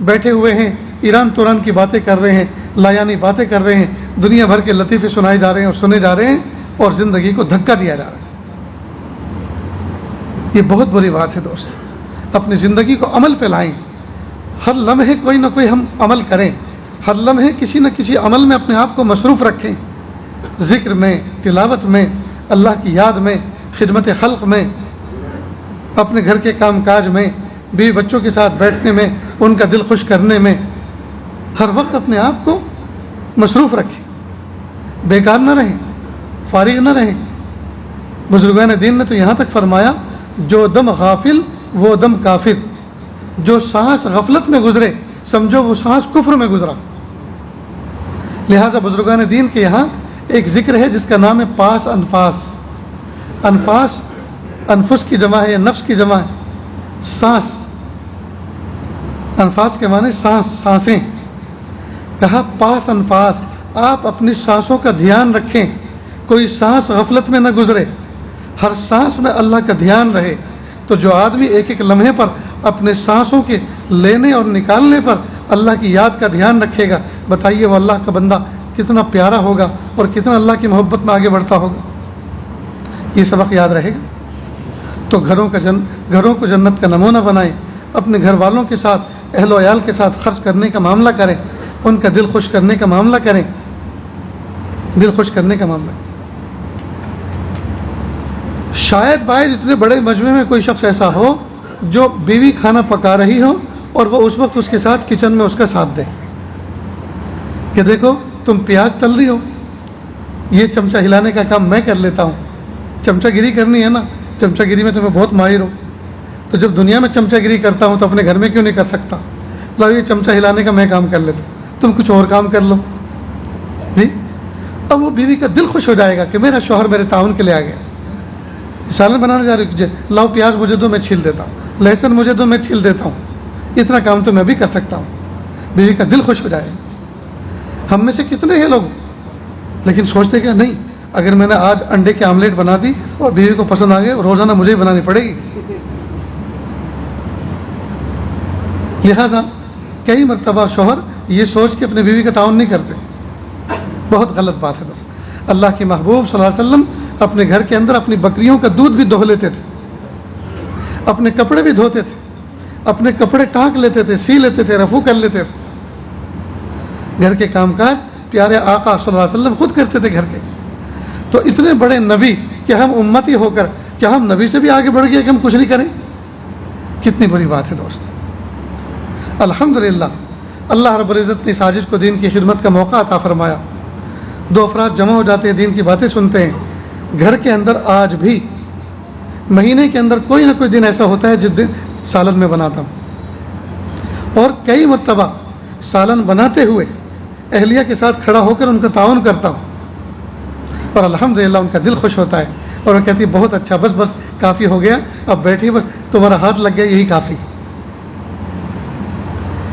بیٹھے ہوئے ہیں، ایران توران کی باتیں کر رہے ہیں، لایانی باتیں کر رہے ہیں، دنیا بھر کے لطیفے سنائے جا رہے ہیں اور سنے جا رہے ہیں اور زندگی کو دھکا دیا جا رہا ہے. یہ بہت بری بات ہے دوست. اپنی زندگی کو عمل پہ لائیں. ہر لمحے کوئی نہ کوئی ہم عمل کریں، ہر لمحے کسی نہ کسی عمل میں اپنے آپ کو مصروف رکھیں. ذکر میں، تلاوت میں، اللہ کی یاد میں، خدمت خلق میں، اپنے گھر کے کام کاج میں، بیوی بچوں کے ساتھ بیٹھنے میں، ان کا دل خوش کرنے میں، ہر وقت اپنے آپ کو مصروف رکھیں. بیکار نہ رہیں، فارغ نہ رہیں. بزرگان دین نے تو یہاں تک فرمایا جو دم غافل وہ دم کافر. جو سانس غفلت میں گزرے سمجھو وہ سانس کفر میں گزرا. لہٰذا بزرگان دین کے یہاں ایک ذکر ہے جس کا نام ہے پاس انفاس. انفاس انفس کی جمع ہے یا نفس کی جمع ہے؟ سانس. انفاس کے معنی سانس، سانسیں. کہا پاس انفاس، آپ اپنی سانسوں کا دھیان رکھیں، کوئی سانس غفلت میں نہ گزرے، ہر سانس میں اللہ کا دھیان رہے. تو جو آدمی ایک ایک لمحے پر اپنے سانسوں کے لینے اور نکالنے پر اللہ کی یاد کا دھیان رکھے گا، بتائیے وہ اللہ کا بندہ کتنا پیارا ہوگا اور کتنا اللہ کی محبت میں آگے بڑھتا ہوگا. یہ سبق یاد رہے گا. تو گھروں کو جنت کا نمونہ بنائیں. اپنے گھر والوں کے ساتھ، اہل و عیال کے ساتھ خرچ کرنے کا معاملہ کریں، ان کا دل خوش کرنے کا معاملہ کریں، دل خوش کرنے کا معاملہ. شاید باید اتنے بڑے مجمع میں کوئی شخص ایسا ہو جو بیوی کھانا پکا رہی ہو اور وہ اس وقت اس کے ساتھ کچن میں اس کا ساتھ دے کہ دیکھو تم پیاز تل رہی ہو، یہ چمچہ ہلانے کا کام میں کر لیتا ہوں. چمچہ گیری کرنی ہے نا، چمچہ گیری میں تمہیں بہت ماہر ہو، تو جب دنیا میں چمچہ گیری کرتا ہوں تو اپنے گھر میں کیوں نہیں کر سکتا؟ لاؤ یہ چمچہ ہلانے کا میں کام کر لیتا ہوں، تم کچھ اور کام کر لو. جی اب وہ بیوی کا دل خوش ہو جائے گا کہ میرا شوہر میرے تعاون کے لیے آ گیا. سالن بنانے جا رہی ہوں، لاؤ پیاز مجھے دو میں چھیل دیتا ہوں، لہسن مجھے دو میں چھیل دیتا ہوں، اتنا کام تو میں بھی کر سکتا ہوں. بیوی کا دل خوش ہو جائے. ہم میں سے کتنے ہیں لوگ لیکن سوچتے کہ نہیں، اگر میں نے آج انڈے کے آملیٹ بنا دی اور بیوی کو پسند آ گئے روزانہ مجھے ہی بنانی پڑے گی. لہذا کئی مرتبہ شوہر یہ سوچ کے اپنے بیوی کا تعاون نہیں کرتے. بہت غلط بات ہے. اللہ کے محبوب صلی اللہ علیہ وسلم اپنے گھر کے اندر اپنی بکریوں کا دودھ بھی دوہ لیتے تھے، اپنے کپڑے بھی دھوتے تھے، اپنے کپڑے ٹانک لیتے تھے، سی لیتے تھے، رفو کر لیتے تھے. گھر کے کام کاج پیارے آقا صلی اللہ علیہ وسلم خود کرتے تھے گھر کے. تو اتنے بڑے نبی کہ ہم امتی ہو کر کیا ہم نبی سے بھی آگے بڑھ گئے کہ ہم کچھ نہیں کریں؟ کتنی بری بات ہے دوست. الحمدللہ اللہ رب العزت نے ساجد کو دین کی خدمت کا موقع عطا فرمایا. دو افراد جمع ہو جاتے ہیں، دین کی باتیں سنتے ہیں. گھر کے اندر آج بھی مہینے کے اندر کوئی نہ کوئی دن ایسا ہوتا ہے جس دن سالن میں بناتا ہوں، اور کئی مرتبہ سالن بناتے ہوئے اہلیہ کے ساتھ کھڑا ہو کر ان کا تعاون کرتا ہوں. اور الحمدللہ ان کا دل خوش ہوتا ہے اور وہ کہتی ہے بہت اچھا، بس بس کافی ہو گیا، اب بیٹھی، بس تمہارا ہاتھ لگ گیا، یہی کافی۔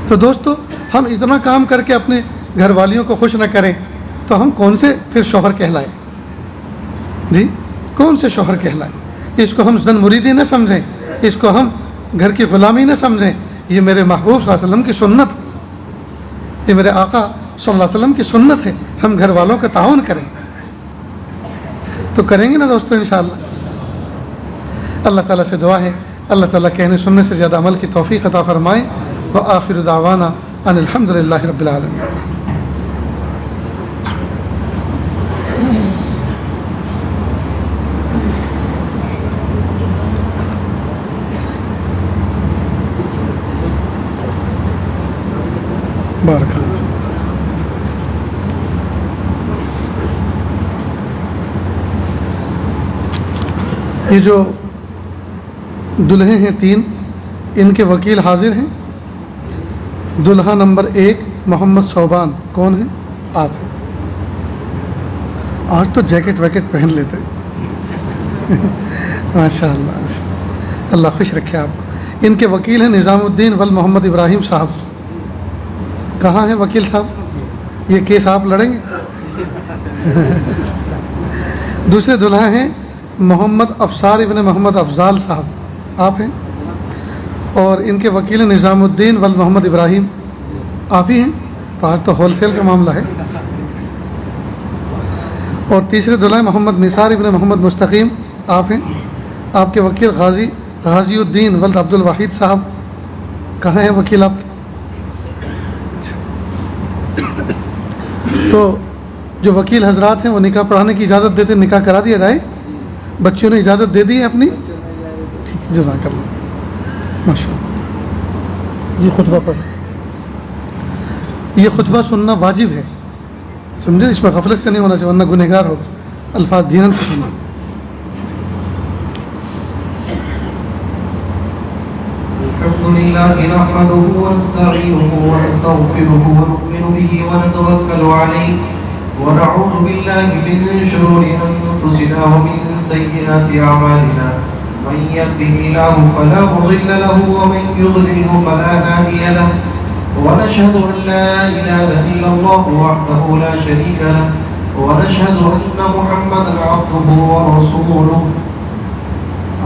تو دوستو، ہم اتنا کام کر کے اپنے گھر والیوں کو خوش نہ کریں تو ہم کون سے پھر شوہر کہلائیں؟ جی کون سے شوہر کہلائیں؟ اس کو ہم زن مریدی نہ سمجھیں، اس کو ہم گھر کی غلامی نہ سمجھیں۔ یہ میرے محبوب صلی اللہ علیہ وسلم کی سنت، یہ میرے آقا صلی اللہ علیہ وسلم کی سنت ہے، ہم گھر والوں کا تعاون کریں تو کریں گے نا دوستو انشاءاللہ۔ اللہ تعالیٰ سے دعا ہے اللہ تعالیٰ کہنے سننے سے زیادہ عمل کی توفیق عطا فرمائے۔ وآخر دعوانا ان الحمد للہ رب العالمین۔ بارک اللہ۔ یہ جو دلہے ہیں 3، ان کے وکیل حاضر ہیں۔ دلہا نمبر 1 محمد صوبان، کون ہے؟ آپ ہیں۔ آج تو جیکٹ ویکٹ پہن لیتے ماشاء اللہ، اللہ خوش رکھے آپ کو۔ ان کے وکیل ہیں نظام الدین ول محمد ابراہیم صاحب۔ کہاں ہیں وکیل صاحب؟ یہ کیس آپ لڑیں گے؟ دوسرے دلہا ہیں محمد افسار ابن محمد افضال صاحب، آپ ہیں۔ اور ان کے وکیل نظام الدین ول محمد ابراہیم، آپ ہی ہیں۔ آج تو ہول سیل کا معاملہ ہے۔ اور تیسرے دلہا محمد نثار ابن محمد مستقیم، آپ ہیں۔ آپ کے وکیل غازی الدین ولد عبد الواحد صاحب، کہاں ہیں وکیل آپ کے؟ تو جو وکیل حضرات ہیں وہ نکاح پڑھانے کی اجازت دیتے، نکاح کرا دیا جائے۔ بچیوں نے اجازت دے دی ہے اپنی؟ ٹھیک، جزاک اللہ، ماشاء اللہ۔ یہ خطبہ پڑھ، یہ خطبہ سننا واجب ہے، سمجھے؟ اس میں غفلت سے نہیں ہونا چاہیے ورنہ گنہگار ہوگا۔ الفاظ دھیان سے سننا۔ الحمد لله نحمده ونستعينه ونستغفره ونؤمن به ونتوكل عليه ونعوذ بالله من شرور أنفسنا ومن سيئات أعمالنا، من يهده الله فلا مضل له ومن يضلله فلا هادي له، ونشهد أن لا إله إلا الله وحده لا شريك له، ونشهد أن محمدا عبده ورسوله.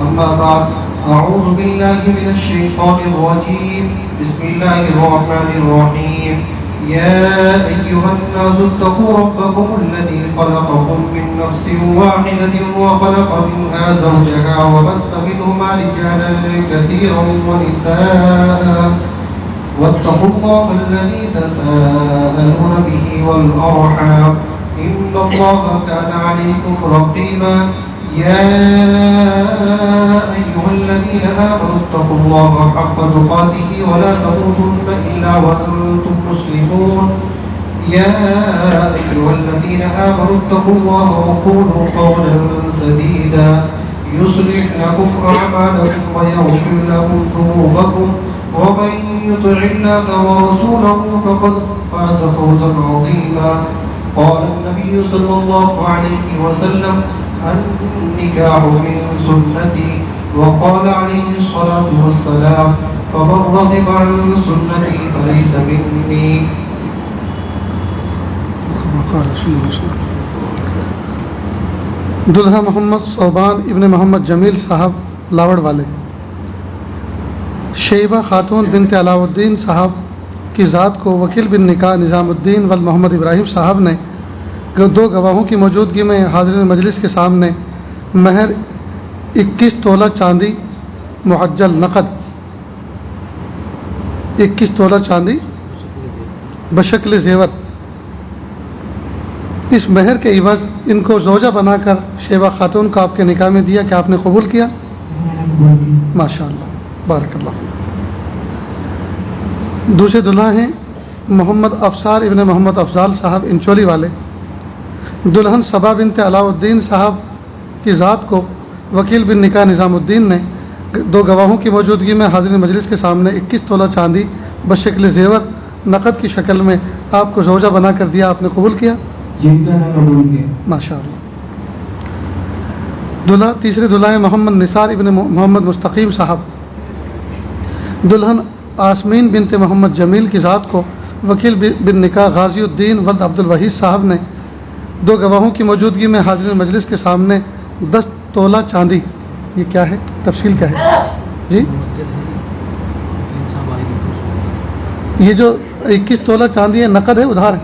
أما بعد، أعوذ بالله من الشيطان الرجيم، بسم الله الرحمن الرحيم. يا أيها الناس اتقوا ربكم الذي خلقكم من نفس واحدة وخلق منها زوجها وبث منهما رجالا كثيرا ونساء، واتقوا الله الذي تساءلون به والأرحام، إن الله كان عليكم رقيبا. يا أيها الذين آمنوا اتقوا الله حق تقاته ولا تموتن إلا وأنتم مسلمون. يا أيها الذين آمنوا اتقوا الله وقولوا قولا سديدا يصلح لكم أعمالكم ويغفر لكم ذنوبكم، ومن يطع الله ورسوله فقد فاز فوزا عظيما. قال النبي صلى الله عليه وسلم: النكاح من سنتي. وقال عليه الصلاة والسلام: فمن رغب عن سنتي فليس مني. دلہا محمد صوبان ابن محمد جمیل صاحب لاوڑ والے۔ شیبہ خاتون بنت علاء الدین صاحب کی ذات کو وکیل بن نکاح نظام الدین ول محمد ابراہیم صاحب نے 2 گواہوں کی موجودگی میں حاضرین مجلس کے سامنے مہر 21 تولہ چاندی معجل نقد، 21 تولہ چاندی بشکل زیور، اس مہر کے عوض ان کو زوجہ بنا کر شیبہ خاتون کو آپ کے نکاح میں دیا کہ آپ نے قبول کیا؟ ماشاء اللہ، بارک اللہ۔ دوسرے دلہا ہیں محمد افسار ابن محمد افضال صاحب انچولی والے۔ دلہن صبا بنت علاء الدین صاحب کی ذات کو وکیل بن نکاح نظام الدین نے 2 گواہوں کی موجودگی میں حاضرین مجلس کے سامنے 21 تولہ چاندی بشکل زیور نقد کی شکل میں آپ کو زوجہ بنا کر دیا، آپ نے قبول کیا؟ جی میں نے قبول کیا۔ ماشاء اللہ، دلہا تیسرے دلہا ہیں محمد نثار ابن محمد مستقیم صاحب. دلہن آسمین بنت محمد جمیل کی ذات کو وکیل بن نکاح غازی الدین ولد عبد الوحید صاحب نے 2 گواہوں کی موجودگی میں حاضرین مجلس کے سامنے 10 تولہ چاندی. یہ کیا ہے؟ تفصیل کیا ہے جی؟ یہ جو 21 تولہ چاندی ہے نقد ہے ادھار ہے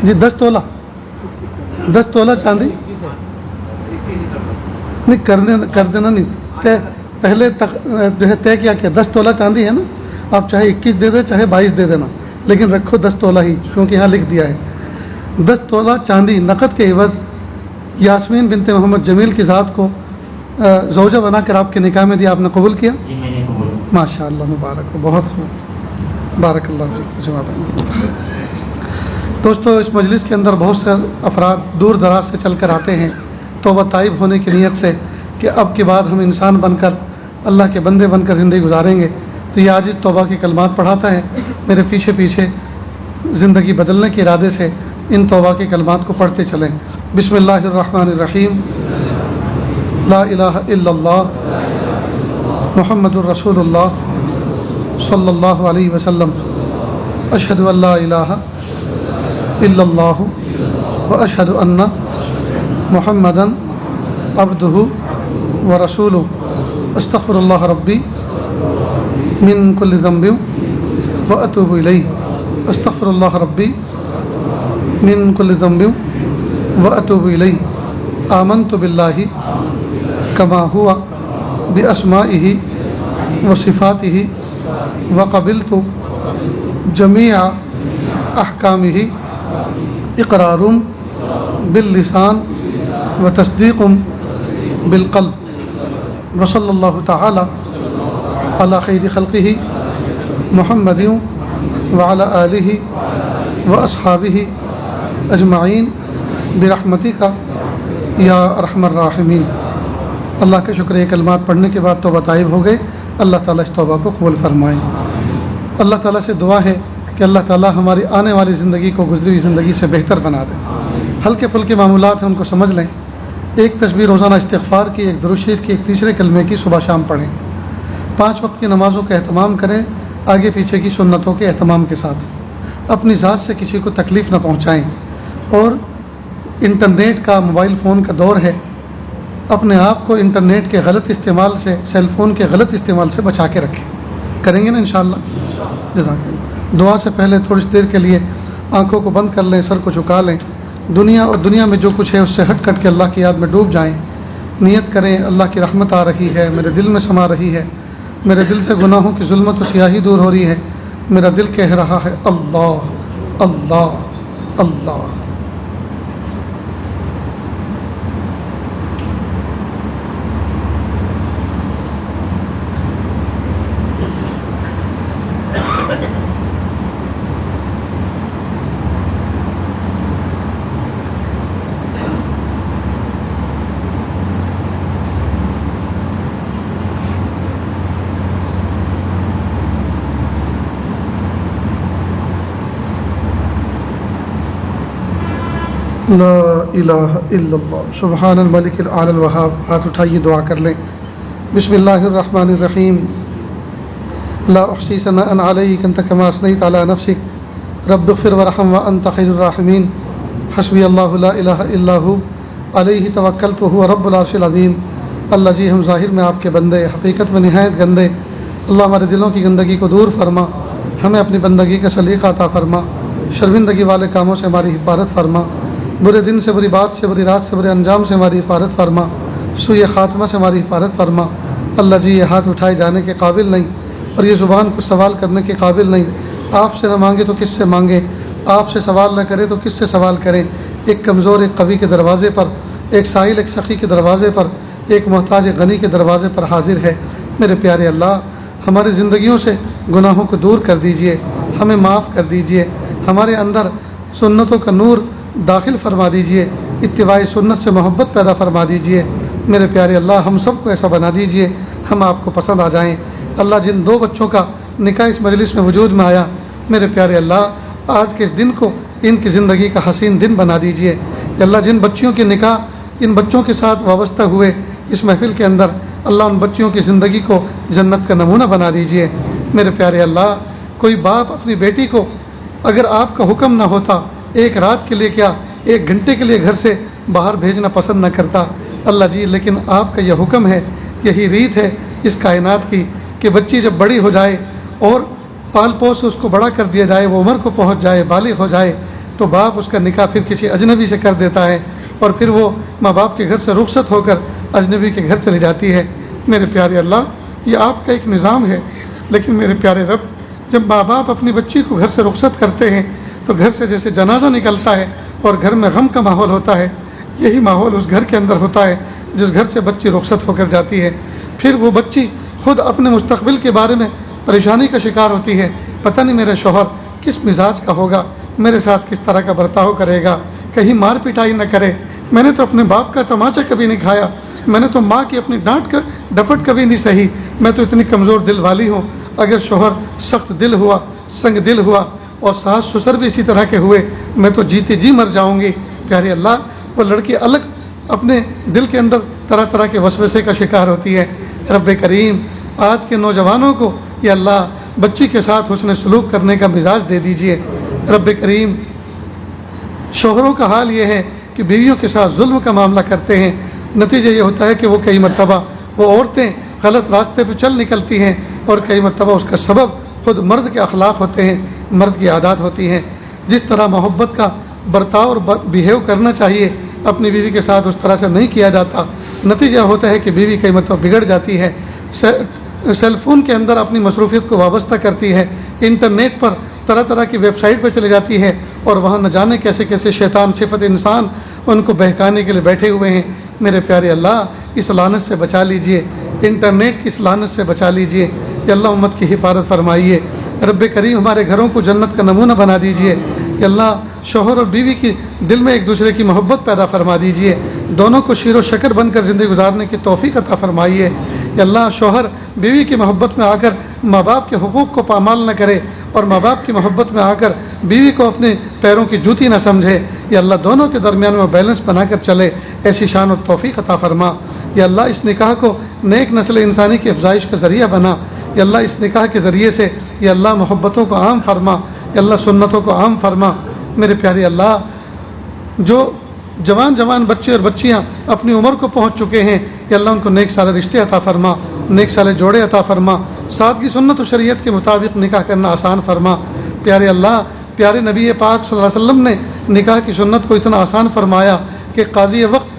جی؟ 10 تولہ چاندی نہیں کر دینا نہیں پہلے تک جو ہے طے کیا 10 تولہ چاندی ہے نا. آپ چاہے 21 دے دیں چاہے 22 دے دینا, لیکن رکھو 10 تولہ ہی, کیونکہ یہاں لکھ دیا ہے 10 تولہ چاندی نقد کے عوض یاسمین بنت محمد جمیل کی ذات کو زوجہ بنا کر آپ کے نکاح میں دیا. آپ نے قبول کیا؟ جی میں نے قبول. ماشاء اللہ, مبارک ہو, بہت خوب, بارک اللہ فیک. دوستو اس مجلس کے اندر بہت سے افراد دور دراز سے چل کر آتے ہیں توبہ طائب ہونے کی نیت سے کہ اب کے بعد ہم انسان بن کر اللہ کے بندے بن کر زندگی گزاریں گے. تو یہ عاجز توبہ کے کلمات پڑھاتا ہے. میرے پیچھے پیچھے زندگی بدلنے کے ارادے سے ان توبہ کے کلمات کو پڑھتے چلیں. بسم اللہ الرحمن الرحیم. لا الہ الا اللہ محمد الرسول اللہ صلی اللہ علیہ وسلم. اشہد ان لا الہ الا اللہ واشہد ان محمدا عبدہ ورسولہ. استغفر اللہ ربی من کل ذنب واتوب الیہ. استغفر اللہ ربی من کل ذنب واتوب الیہ. آمنت باللہ کما ہوا باسمائہ وصفاتہ وقبلت جمیع احکامہ اقرار باللسان وتصدیق بالقلب. وصلی اللہ تعالی علی خیر خلقہ محمد وعلی آلہ واصحابہ اجمعین برحمتک یا ارحم الراحمین. اللہ کا شکر ہے کلمات پڑھنے کے بعد توبہ طائب ہو گئے. اللہ تعالیٰ اس توبہ کو قبول فرمائے. اللہ تعالیٰ سے دعا ہے کہ اللہ تعالیٰ ہماری آنے والی زندگی کو گزری ہوئی زندگی سے بہتر بنا دے. ہلکے پھلکے معمولات ہیں ان کو سمجھ لیں. ایک تسبیح روزانہ استغفار کی, ایک درود شریف کی, ایک تیسرے کلمے کی صبح شام پڑھیں. 5 وقت کی نمازوں کا اہتمام کریں آگے پیچھے کی سنتوں کے اہتمام کے ساتھ. اپنی ذات سے کسی کو تکلیف نہ پہنچائیں. اور انٹرنیٹ کا, موبائل فون کا دور ہے, اپنے آپ کو انٹرنیٹ کے غلط استعمال سے, سیل فون کے غلط استعمال سے بچا کے رکھیں. کریں گے نا انشاءاللہ؟ جزاک اللہ. دعا سے پہلے تھوڑی سی دیر کے لیے آنکھوں کو بند کر لیں, سر کو جھکا لیں. دنیا اور دنیا میں جو کچھ ہے اس سے ہٹ کٹ کے اللہ کی یاد میں ڈوب جائیں. نیت کریں اللہ کی رحمت آ رہی ہے, میرے دل میں سما رہی ہے, میرے دل سے گناہوں کی ظلمت و سیاہی دور ہو رہی ہے. میرا دل کہہ رہا ہے اللہ اللہ اللہ. لا الہ الا اللہ سبحان الملک الاعلی الوہاب. ہاتھ اٹھائیے دعا کر لیں. بسم اللہ الرحمن الرحیم. لا احصی ثناء علیک انت کما اثنیت علی نفسک رب اغفر وارحم وانت خیر الراحمین. حسبی اللہ لا الہ الا ہو علیہ توکلت وہو رب العرش العظیم. اللہ جی ہم ظاہر میں آپ کے بندے, حقیقت میں نہایت گندے. اللہ ہمارے دلوں کی گندگی کو دور فرما, ہمیں اپنی بندگی کا سلیقہ عطا فرما. شرمندگی والے کاموں سے ہماری حفاظت فرما, برے دن سے, بری بات سے, بری رات سے, برے انجام سے ہماری حفاظت فرما. سوء خاتمہ سے ہماری حفاظت فرما. اللہ جی یہ ہاتھ اٹھائے جانے کے قابل نہیں اور یہ زبان کو سوال کرنے کے قابل نہیں. آپ سے نہ مانگے تو کس سے مانگے, آپ سے سوال نہ کرے تو کس سے سوال کریں. ایک کمزور ایک قوی کے دروازے پر, ایک سائل ایک سخی کے دروازے پر, ایک محتاج ایک غنی کے دروازے پر حاضر ہے. میرے پیارے اللہ ہماری زندگیوں سے گناہوں کو دور کر دیجئے, ہمیں معاف کر دیجئے, ہمارے اندر سنتوں کا نور داخل فرما دیجئے, اتباع سنت سے محبت پیدا فرما دیجئے. میرے پیارے اللہ ہم سب کو ایسا بنا دیجئے ہم آپ کو پسند آ جائیں. اللہ جن 2 بچوں کا نکاح اس مجلس میں وجود میں آیا, میرے پیارے اللہ آج کے اس دن کو ان کی زندگی کا حسین دن بنا دیجئے. اللہ جن بچیوں کے نکاح ان بچوں کے ساتھ وابستہ ہوئے اس محفل کے اندر اللہ ان بچیوں کی زندگی کو جنت کا نمونہ بنا دیجئے۔ میرے پیارے اللہ، کوئی باپ اپنی بیٹی کو اگر آپ کا حکم نہ ہوتا ایک رات کے لیے کیا 1 گھنٹے کے لیے گھر سے باہر بھیجنا پسند نہ کرتا اللہ جی، لیکن آپ کا یہ حکم ہے، یہی ریت ہے اس کائنات کی کہ بچی جب بڑی ہو جائے اور پال پوس اس کو بڑا کر دیا جائے، وہ عمر کو پہنچ جائے، بالغ ہو جائے، تو باپ اس کا نکاح پھر کسی اجنبی سے کر دیتا ہے اور پھر وہ ماں باپ کے گھر سے رخصت ہو کر اجنبی کے گھر چلی جاتی ہے۔ میرے پیارے اللہ، یہ آپ کا ایک نظام ہے، لیکن میرے پیارے رب، جب ماں باپ اپنی بچی کو گھر سے رخصت کرتے ہیں تو گھر سے جیسے جنازہ نکلتا ہے اور گھر میں غم کا ماحول ہوتا ہے، یہی ماحول اس گھر کے اندر ہوتا ہے جس گھر سے بچی رخصت ہو کر جاتی ہے۔ پھر وہ بچی خود اپنے مستقبل کے بارے میں پریشانی کا شکار ہوتی ہے، پتہ نہیں میرا شوہر کس مزاج کا ہوگا، میرے ساتھ کس طرح کا برتاؤ کرے گا، کہیں مار پٹائی نہ کرے، میں نے تو اپنے باپ کا تماچا کبھی نہیں کھایا، میں نے تو ماں کی اپنی ڈانٹ کر ڈپٹ کبھی نہیں سہی، میں تو اتنی کمزور دل والی ہوں، اگر شوہر سخت دل ہوا، سنگ دل ہوا اور ساس سسر بھی اسی طرح کے ہوئے، میں تو جیتے جی مر جاؤں گی۔ پیارے اللہ، وہ لڑکی الگ اپنے دل کے اندر طرح طرح کے وسوسے کا شکار ہوتی ہے۔ رب کریم، آج کے نوجوانوں کو یا اللہ بچی کے ساتھ حسن سلوک کرنے کا مزاج دے دیجئے۔ رب کریم، شوہروں کا حال یہ ہے کہ بیویوں کے ساتھ ظلم کا معاملہ کرتے ہیں، نتیجہ یہ ہوتا ہے کہ وہ کئی مرتبہ وہ عورتیں غلط راستے پہ چل نکلتی ہیں اور کئی مرتبہ اس کا سبب خود مرد کے اخلاق ہوتے ہیں، مرد کی عادات ہوتی ہیں۔ جس طرح محبت کا برتاؤ اور بیہیو کرنا چاہیے اپنی بیوی کے ساتھ اس طرح سے نہیں کیا جاتا، نتیجہ ہوتا ہے کہ بیوی کئی مرتبہ بگڑ جاتی ہے، سیل فون کے اندر اپنی مصروفیت کو وابستہ کرتی ہے، انٹرنیٹ پر طرح طرح کی ویب سائٹ پہ چلے جاتی ہے اور وہاں نہ جانے کیسے کیسے شیطان صفت انسان ان کو بہکانے کے لیے بیٹھے ہوئے ہیں۔ میرے پیارے اللہ، اس لعنت سے بچا لیجئے، انٹرنیٹ کی اس لعنت سے بچا لیجئے کہ اللہ امت کی حفاظت فرمائیے۔ رب کریم، ہمارے گھروں کو جنت کا نمونہ بنا دیجئے کہ اللہ شوہر اور بیوی کی دل میں ایک دوسرے کی محبت پیدا فرما دیجئے، دونوں کو شیر و شکر بن کر زندگی گزارنے کی توفیق عطا فرمائیے کہ اللہ شوہر بیوی کی محبت میں آ کر ماں باپ کے حقوق کو پامال نہ کرے اور ماں باپ کی محبت میں آ کر بیوی کو اپنے پیروں کی جوتی نہ سمجھے، یا اللہ دونوں کے درمیان میں بیلنس بنا کر چلے، ایسی شان اور توفیق عطا فرما۔ یا اللہ اس نکاح کو نیک نسل انسانی کی افزائش کا ذریعہ بنا، یا اللہ اس نکاح کے ذریعے سے یا اللہ محبتوں کو عام فرما، یا اللہ سنتوں کو عام فرما۔ میرے پیارے اللہ، جو جوان بچے اور بچیاں اپنی عمر کو پہنچ چکے ہیں، یا اللہ ان کو نیک سالے رشتے عطا فرما، نیک سالے جوڑے عطا فرما، سادگی سنت و شریعت کے مطابق نکاح کرنا آسان فرما۔ پیارے اللہ، پیارے نبی پاک صلی اللہ علیہ وسلم نے نکاح کی سنت کو اتنا آسان فرمایا کہ قاضی وقت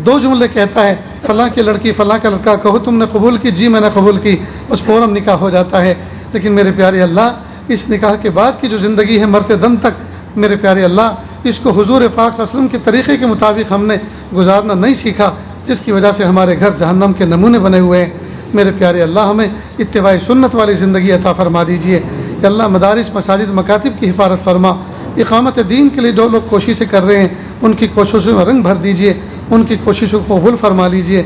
2 جملے کہتا ہے، فلاں کی لڑکی فلاں کا لڑکا، کہو تم نے قبول کی؟ جی میں نے قبول کی، بس فوراً نکاح ہو جاتا ہے۔ لیکن میرے پیارے اللہ، اس نکاح کے بعد کی جو زندگی ہے مرتے دم تک، میرے پیارے اللہ، اس کو حضور پاک صلی اللہ علیہ وسلم کے طریقے کے مطابق ہم نے گزارنا نہیں سیکھا، جس کی وجہ سے ہمارے گھر جہنم کے نمونے بنے ہوئے ہیں۔ میرے پیارے اللہ، ہمیں اتباع سنت والی زندگی عطا فرما دیجئے کہ اللہ مدارس، مساجد، مکاتب کی حفاظت فرما۔ اقامت دین کے لیے جو لوگ کوششیں کر رہے ہیں ان کی کوششوں میں رنگ بھر دیجئے، ان کی کوششوں کو قبول فرما لیجئے۔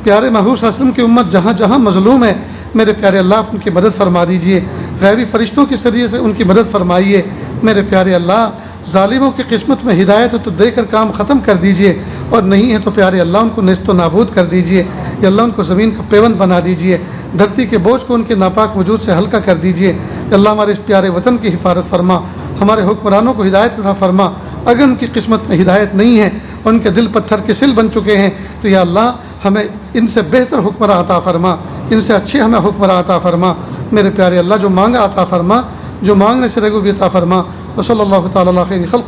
پیارے محبوب صلی اللہ علیہ وسلم کی امت جہاں جہاں مظلوم ہے، میرے پیارے اللہ ان کی مدد فرما دیجئے، غیبی فرشتوں کے ذریعے سے ان کی مدد فرمائیے۔ میرے پیارے اللہ، ظالموں کی قسمت میں ہدایت ہے تو دے کر کام ختم کر دیجئے، اور نہیں ہے تو پیارے اللہ ان کو نیست و نابود کر دیجئے، یا اللہ ان کو زمین کا پیوند بنا دیجئے، دھرتی کے بوجھ کو ان کے ناپاک وجود سے ہلکا کر دیجئے۔ یا اللہ ہمارے اس پیارے وطن کی حفاظت فرما، ہمارے حکمرانوں کو ہدایت عطا فرما، اگر ان کی قسمت میں ہدایت نہیں ہے، ان کے دل پتھر کے سل بن چکے ہیں، تو یا اللہ ہمیں ان سے بہتر حکمراں عطا فرما، ان سے اچھے ہمیں حکمراں عطا فرما۔ میرے پیارے اللہ، جو مانگا عطا فرما، جو مانگنے سے رغبت عطا فرما۔ وصلی اللہ تعالی علی خیر خلق